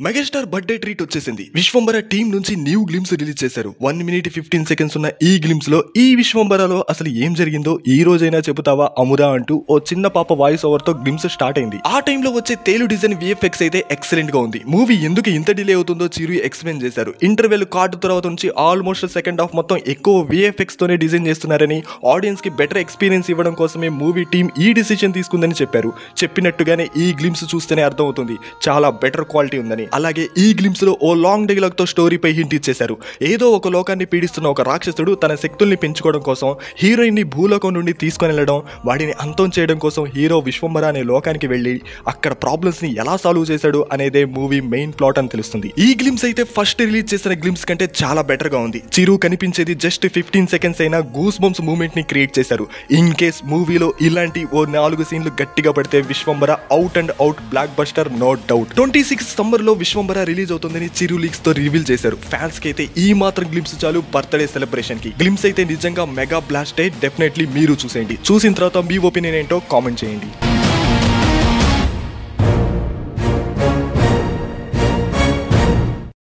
Megastar birthday treat వచ్చేసింది. Vishwambhara team నుంచి new glimpse release చేశారు. 1 minute 15 seconds ఉన్న ఈ గ్లిమ్స్ లో ఈ విశ్వంబరలో అసలు ఏం జరిగిందో ఈ రోజైనా చెబుతావా అమురా అంటూ ఓ చిన్న పాప వాయిస్ ఓవర్ తో గ్లిమ్స్ స్టార్ట్ అయింది. ఆ టైంలో వచ్చే తేలు డిజైన్ విఎఫ్ఎక్స్ అయితే ఎక్సలెంట్ గా ఉంది. మూవీ ఎందుకు ఇంత డిలే అవుతుందో చిరు ఎక్స్ప్లెయిన్ చేశారు. ఇంటర్వెల్ కార్డు తర్వాత నుంచి ఆల్మోస్ట్ సెకండ్ హాఫ్ మొత్తం ఎక్కువ విఎఫ్ఎక్స్ తోనే డిజైన్ చేస్తున్నారని, ఆడియన్స్ కి బెటర్ ఎక్స్పీరియన్స్ ఇవ్వడం కోసమే మూవీ టీం ఈ డిసిషన్ తీసుకుందని చెప్పారు. చెప్పినట్టుగానే ఈ గ్లిమ్స్ చూస్తేనే అర్థం అవుతుంది చాలా బెటర్ క్వాలిటీ ఉందని. అలాగే ఈ గ్లిమ్స్ లో ఓ లాంగ్ డైలాగ్ తో స్టోరీపై హింట్ ఇచ్చేశారు. ఏదో ఒక లోకాన్ని పీడిస్తున్న ఒక రాక్షసుడు తన శక్తుల్ని పెంచుకోవడం కోసం హీరోయిన్ ని భూలోకం నుండి తీసుకొని వెళ్ళడం, వాడిని అంతం చేయడం కోసం హీరో విశ్వంబర అనే లోకానికి వెళ్లి అక్కడ ప్రాబ్లమ్స్ ని ఎలా సాల్వ్ చేశాడు అనేదే మూవీ మెయిన్ ప్లాట్ అని తెలుస్తుంది. ఈ గ్లిమ్స్ అయితే ఫస్ట్ రిలీజ్ చేసిన గ్లిమ్స్ కంటే చాలా బెటర్ గా ఉంది. చిరు కనిపించేది జస్ట్ 15 seconds అయినా గూస్ బంప్స్ మూమెంట్ ని క్రియేట్ చేశారు. ఇన్ కేస్ మూవీలో ఇలాంటి ఓ 4 సీన్లు గట్టిగా పడితే Vishwambhara out and out blockbuster no doubt. 26 summer లో విశ్వంబర రిలీజ్ అవుతుందని చిరు లీక్స్ తో రివీల్ చేశారు. ఫ్యాన్స్ కి అయితే ఈ మాత్రం గ్లిమ్స్ చాలు బర్త్డే సెలబ్రేషన్ కి. గ్లిమ్స్ అయితే నిజంగా మెగా బ్లాస్ట్. డెఫినెట్లీ మీరు చూసేయండి. చూసిన తర్వాత మీ ఒపీనియన్ ఏంటో కామెంట్ చేయండి.